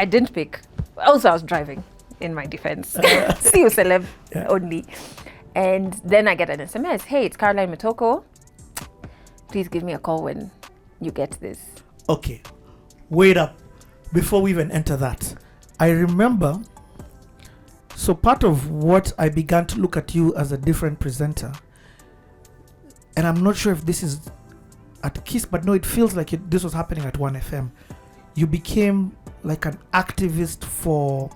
I didn't pick. Also, I was driving, in my defense. See you, celeb only. And then I get an SMS. Hey, it's Caroline Mutoko. Please give me a call when you get this. Okay. Wait up. Before we even enter that, I remember, so part of what I began to look at you as a different presenter, and I'm not sure if this is at KISS, but no, it feels like this was happening at 1FM. You became like an activist for,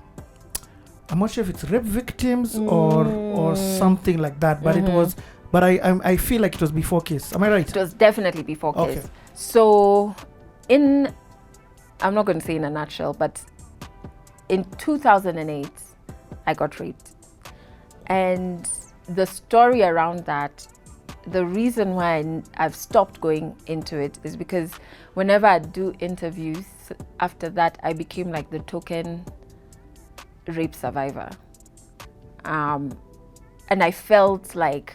I'm not sure if it's rape victims or something like that, but it was, but I feel like it was before KISS. Am I right? It was definitely before KISS. Okay. So I'm not going to say in a nutshell, but in 2008, I got raped. And the story around that, the reason why I've stopped going into it is because whenever I do interviews after that, I became like the token rape survivor. And I felt like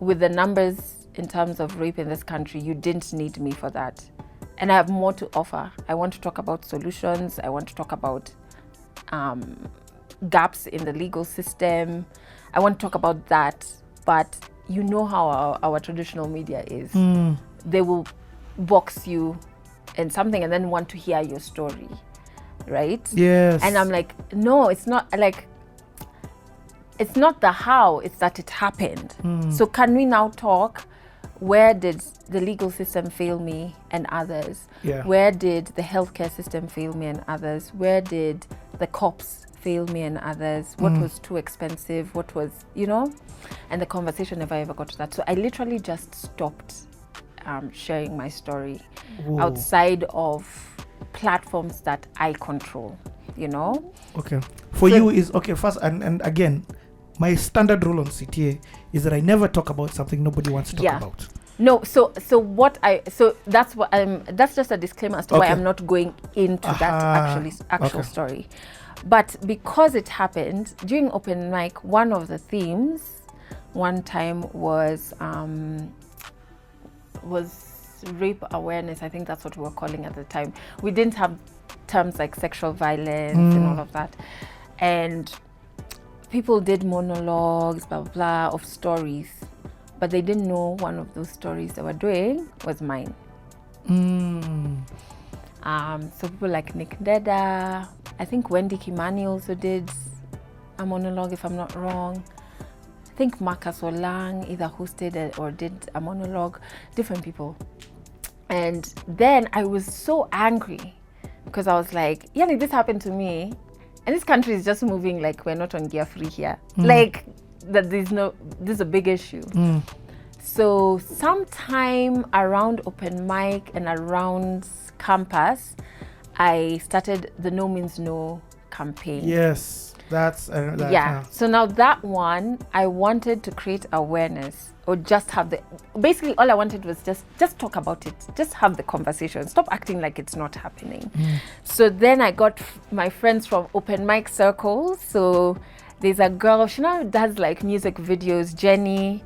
with the numbers in terms of rape in this country, you didn't need me for that. And I have more to offer. I want to talk about solutions. I want to talk about gaps in the legal system. I want to talk about that. But you know how our traditional media is. They will box you in something and then want to hear your story, right? Yes. And I'm like, no, it's not like, it's not the how, it's that it happened. So can we now talk? Where did the legal system fail me and others? Yeah. Where did the healthcare system fail me and others? Where did the cops fail me and others? What was too expensive? What was, and the conversation never ever got to that. So I literally just stopped sharing my story outside of platforms that I control, Okay. For you is, okay, first, and again, my standard rule on CTA is that I never talk about something nobody wants to talk about. No, so that's what that's just a disclaimer as to why I'm not going into that actual story. But because it happened during open mic, one of the themes one time was rape awareness. I think that's what we were calling at the time. We didn't have terms like sexual violence and all of that. And people did monologues, blah, blah, blah, of stories, but they didn't know one of those stories they were doing was mine. So people like Nick Deda, I think Wendy Kimani also did a monologue, if I'm not wrong. I think Marcus Olang either hosted or did a monologue, different people. And then I was so angry because I was like, yeah, this happened to me. And this country is just moving like we're not on gear free here. Like that this is a big issue. So sometime around open mic and around campus, I started the No Means No campaign. Yes, that's So now that one, I wanted to create awareness or just have basically all I wanted was just talk about it, just have the conversation, stop acting like it's not happening. So then I got my friends from open mic circles. So there's a girl, she now does like music videos, Jenny.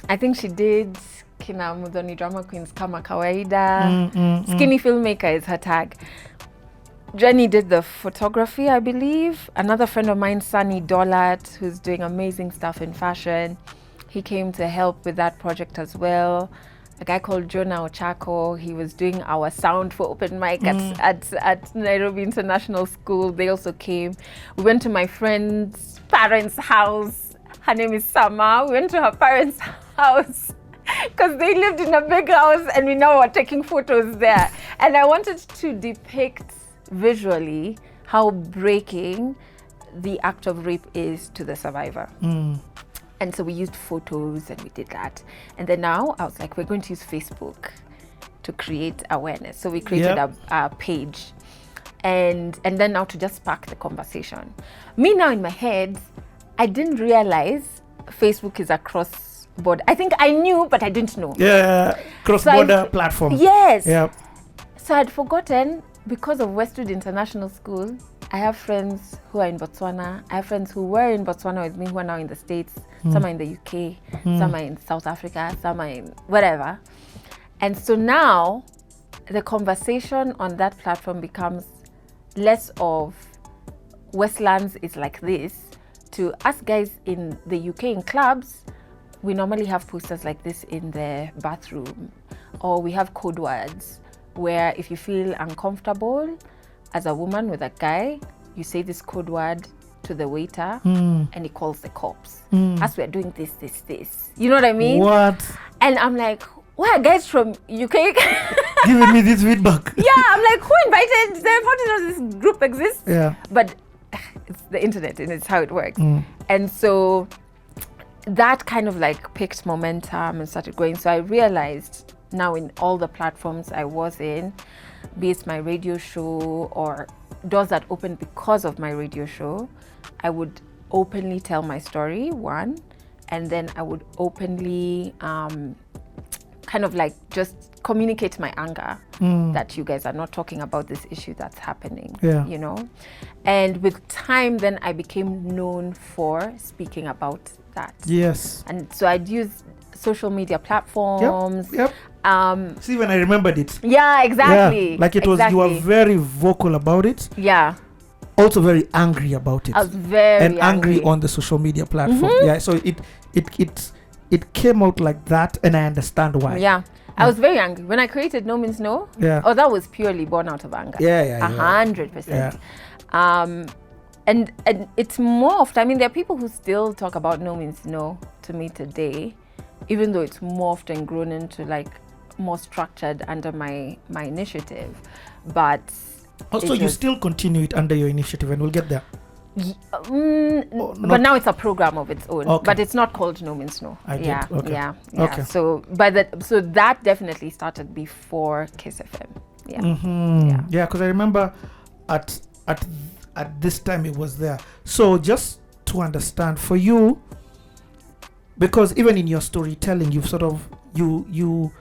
I think she did Kina Mudhoni Drama Queens Kama Kawaida. Skinny Filmmaker is her tag. Jenny did the photography, I believe. Another friend of mine, Sunny Dolat, who's doing amazing stuff in fashion. He came to help with that project as well. A guy called Jonah Ochako, he was doing our sound for open mic at Nairobi International School. They also came. We went to my friend's parents' house. Her name is Sama. We went to her parents' house because they lived in a big house and we now were taking photos there. And I wanted to depict visually how breaking the act of rape is to the survivor. And so we used photos and we did that. And then now I was like, we're going to use Facebook to create awareness. So we created a page. And then now to just spark the conversation. Me now in my head, I didn't realize Facebook is a cross-border. I think I knew, but I didn't know. Yeah, cross-border platform. Yes. Yeah. So I'd forgotten because of Westwood International School. I have friends who are in Botswana. I have friends who were in Botswana with me who are now in the States. Some are in the UK, some are in South Africa, some are in whatever. And so now the conversation on that platform becomes less of Westlands is like this, to us guys in the UK in clubs, we normally have posters like this in the bathroom, or we have code words where if you feel uncomfortable as a woman with a guy, you say this code word to the waiter and he calls the cops. As we're doing this. You know what I mean? What? And I'm like, why are guys from UK giving me this feedback? Yeah, I'm like, who invited them? How do you know this group exists? Yeah. But it's the internet and it's how it works. And so that kind of like picked momentum and started going. So I realized now in all the platforms I was in, be it my radio show or doors that opened because of my radio show, I would openly tell my story, one, and then I would openly kind of like just communicate my anger that you guys are not talking about this issue that's happening, you know? And with time, then I became known for speaking about that. Yes. And so I'd use social media platforms. Yep. See, when I remembered it. Yeah, exactly. Yeah, like it was, you were very vocal about it. Yeah. Also very angry about it. I was very angry on the social media platform. Yeah, so it came out like that, and I understand why. Yeah. I was very angry. When I created No Means No, oh, that was purely born out of anger. 100%. Yeah. And it's morphed. I mean, there are people who still talk about No Means No to me today, even though it's morphed and grown into like more structured under my initiative. But also, you still continue it under your initiative, and we'll get there. But now it's a program of its own. Okay. But it's not called No Means No. I get. Okay. Yeah. Okay. So that definitely started before Kiss FM. Yeah. Yeah, because I remember at this time it was there. So just to understand for you, because even in your storytelling, you've sort of you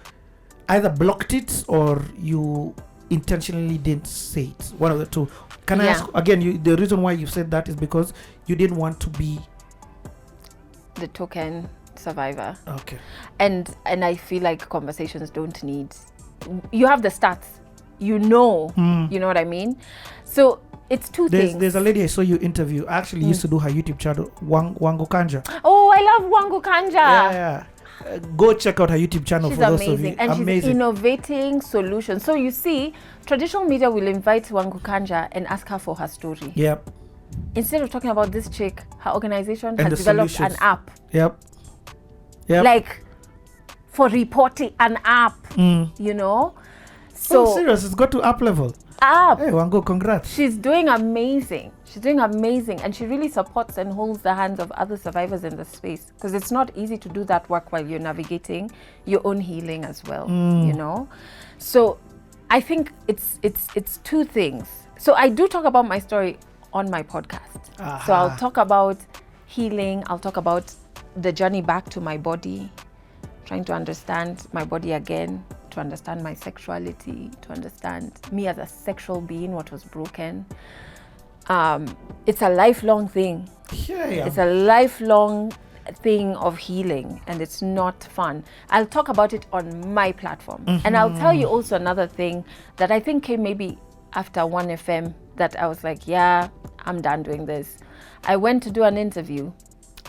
either blocked it or you intentionally didn't say it. One of the two. Can I ask again? The reason why you said that is because you didn't want to be the token survivor. Okay. And I feel like conversations don't need. You have the stats. You know what I mean. So it's two things. There's a lady I saw you interview. I actually used to do her YouTube channel, Wango Kanja. Oh, I love Wango Kanja. Yeah. Go check out her YouTube channel. She's for those amazing. of you. And she's innovating solutions. So you see, traditional media will invite Wango Kanja and ask her for her story. Yep. Instead of talking about this chick, her organization and has developed an app. Yep. Like for reporting, an app, you know? So serious, it's got to app level. App. Hey, Wango, congrats. She's doing amazing. And she really supports and holds the hands of other survivors in the space, because it's not easy to do that work while you're navigating your own healing as well, you know? So I think it's two things. So I do talk about my story on my podcast. So I'll talk about healing. I'll talk about the journey back to my body, trying to understand my body again, to understand my sexuality, to understand me as a sexual being, what was broken. It's a lifelong thing. Yeah. It's a lifelong thing of healing, and it's not fun. I'll talk about it on my platform. And I'll tell you also another thing that I think came maybe after 1FM, that I was like, yeah, I'm done doing this. I went to do an interview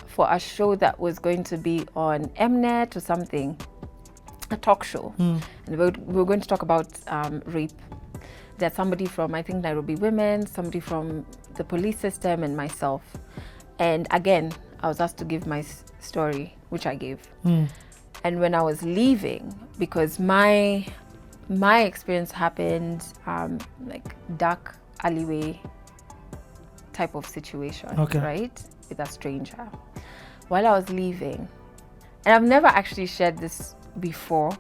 for a show that was going to be on Mnet or something, a talk show. And we were going to talk about rape. There's somebody from, I think, Nairobi Women, somebody from the police system, and myself. And again, I was asked to give my story, which I gave. And when I was leaving, because my experience happened like dark alleyway type of situation, right? With a stranger. While I was leaving, and I've never actually shared this before,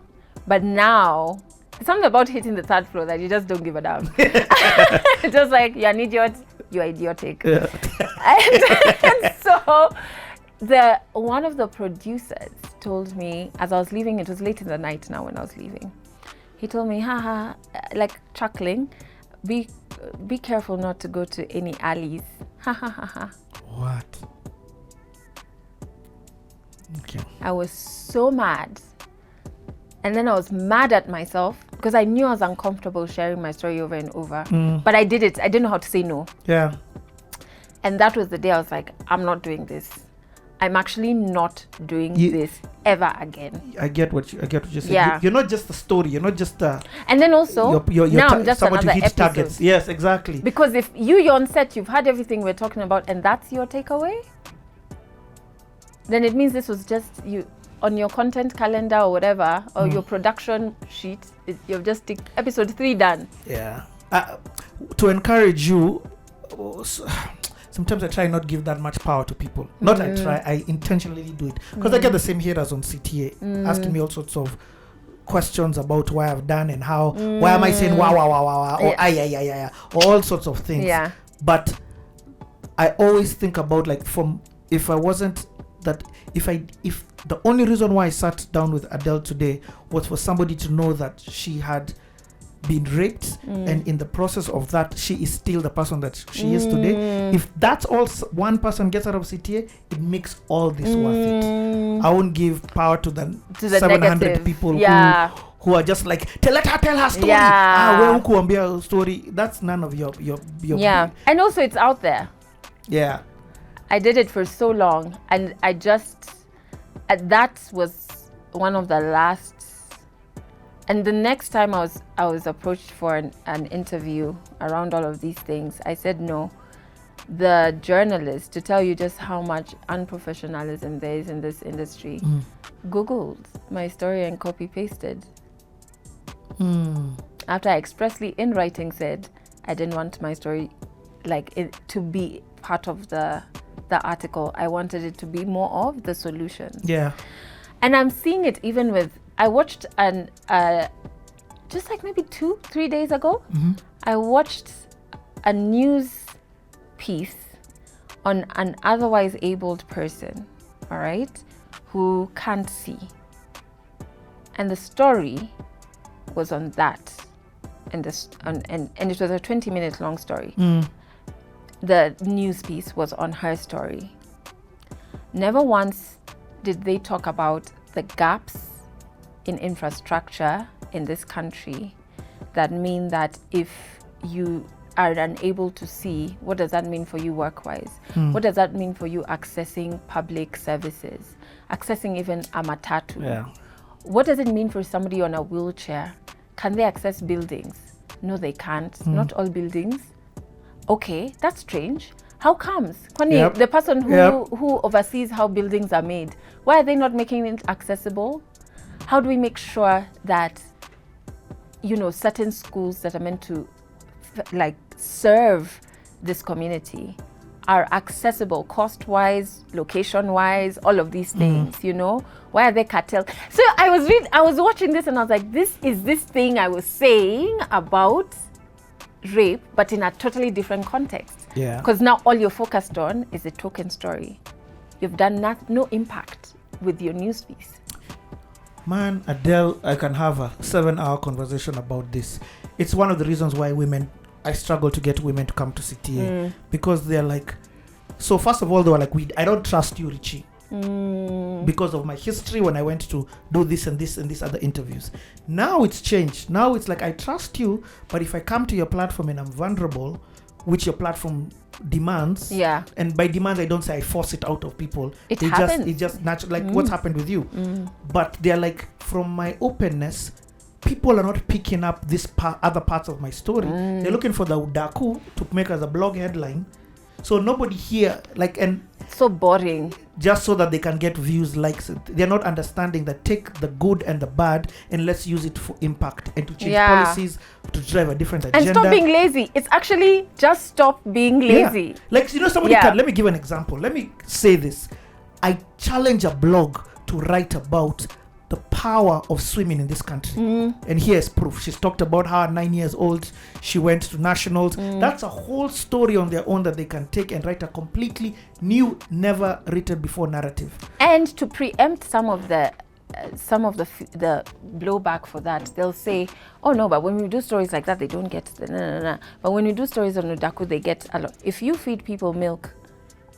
but now, there's something about hitting the third floor that you just don't give a damn. Just like, you're an idiot, you're idiotic. Yeah. And so one of the producers told me, as I was leaving, it was late in the night now when I was leaving, he told me, like chuckling, be careful not to go to any alleys. What? Okay. I was so mad. And then I was mad at myself, because I knew I was uncomfortable sharing my story over and over. But I did it. I didn't know how to say no. Yeah. And that was the day I was like, I'm not doing this. I'm actually not doing this ever again. I get what you said. Yeah. You're not just a story. You're not just a. And then also, now I'm just someone another to hit episode. targets. Yes, exactly. Because if you're on set, you've had everything we're talking about, and that's your takeaway, then it means this was just you on your content calendar or whatever, or your production sheet. You've just ticked episode 3 done. Yeah. To encourage you. Sometimes I try not to give that much power to people. Not I try, I intentionally do it. Because I get the same haters on CTA asking me all sorts of questions about what I've done and how, why am I saying wow, or ay, or all sorts of things. Yeah. But I always think about like if the only reason why I sat down with Adelle today was for somebody to know that she had been raped, and in the process of that she is still the person that she is today. If that's all one person gets out of CTA, it makes all this worth it. I won't give power to the 700 negative people who are just like let her tell her story. Where ukuambia story, that's none of your And also it's out there. I did it for so long, and I just that was one of the last. And the next time I was approached for an interview around all of these things, I said no. The journalist, to tell you just how much unprofessionalism there is in this industry, Googled my story and copy-pasted. After I expressly in writing said I didn't want my story to be part of the article. I wanted it to be more of the solution. Yeah. And I'm seeing it even with, I watched just like maybe 2-3 days ago, I watched a news piece on an otherwise abled person, all right, who can't see. And the story was on that. And it was a 20-minute long story. The news piece was on her story. Never once did they talk about the gaps in infrastructure in this country that mean that if you are unable to see, what does that mean for you work-wise? What does that mean for you accessing public services, accessing even a matatu? Yeah. What does it mean for somebody on a wheelchair? Can they access buildings? No, they can't. Not all buildings. Okay, that's strange. How comes? Kwani, the person who oversees how buildings are made, why are they not making it accessible? How do we make sure that, certain schools that are meant to serve this community are accessible cost-wise, location-wise, all of these things, Why are they cartel? So I was watching this and I was like, this is this thing I was saying about rape, but in a totally different context. Yeah. Because now all you're focused on is a token story. You've done no impact with your news piece. Man, Adelle, I can have a 7-hour conversation about this. It's one of the reasons why I struggle to get women to come to CTA. Because they're like, so first of all, they were like, I don't trust you, Richie. Because of my history when I went to do this and this and these other interviews. Now it's changed. Now it's like, I trust you, but if I come to your platform and I'm vulnerable, which your platform demands, and by demand I don't say I force it out of people. It just natural, like what's happened with you. But they're like, from my openness, people are not picking up this other parts of my story. They're looking for the udaku to make as a blog headline. So nobody here, and so boring, just so that they can get views, likes. They're not understanding that take the good and the bad and let's use it for impact and to change policies, to drive a different agenda. And stop being lazy. It's actually just stop being lazy. Somebody can, let me give an example. Let me say this. I challenge a blog to write about the power of swimming in this country. And here's proof. She's talked about how at 9 years old she went to nationals. That's a whole story on their own that they can take and write a completely new, never written before narrative. And to preempt some of the blowback for that, they'll say, oh no, but when we do stories like that, they don't get the but when we do stories on Udaku, they get a lot. If you feed people milk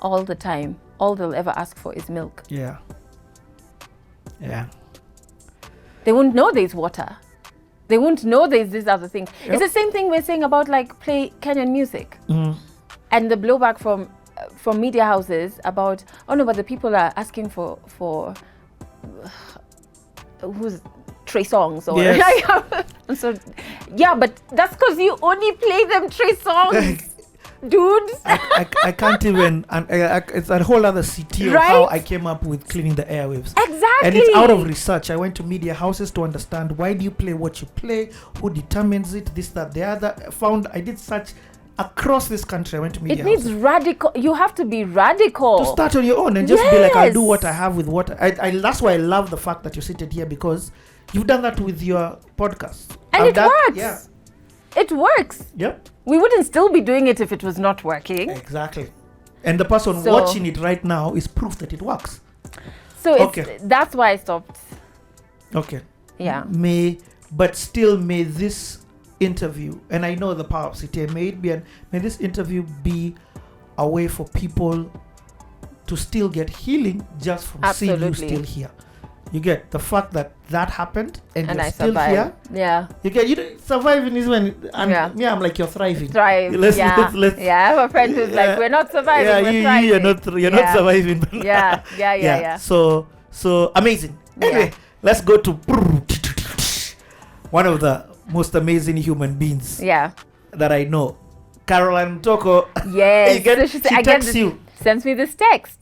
all the time, all they'll ever ask for is milk. Yeah. They won't know there's water. They won't know there's this other thing. Yep. It's the same thing we're saying about like play Kenyan music. And the blowback from media houses about, oh no, but the people are asking for who's Trey songs or and so but that's because you only play them Trey songs. Dude, I can't even, and it's a whole other city of how I came up with cleaning the airwaves. Exactly. And it's out of research. I went to media houses to understand, why do you play what you play, who determines it, this, that, the other. I did search across this country. I went to media houses. It needs radical. You have to be radical to start on your own and just be like, I'll do what I have with what I that's why I love the fact that you're seated here, because you've done that with your podcast. And it works. Yeah. It works. Yep. We wouldn't still be doing it if it was not working. Exactly. And the person watching it right now is proof that it works. So that's why I stopped. Okay. Yeah. May this interview, and I know the power of City, may this interview be a way for people to still get healing just from seeing you still here. You get the fact that happened and you're still here. Yeah. You get surviving is when I'm like, you're thriving. Let's I have a friend who's like, we're not surviving. We're thriving. You're not surviving. Yeah. So amazing. Anyway, let's go to one of the most amazing human beings. That I know, Caroline Toko. Yes. She texts you. Sends me this text.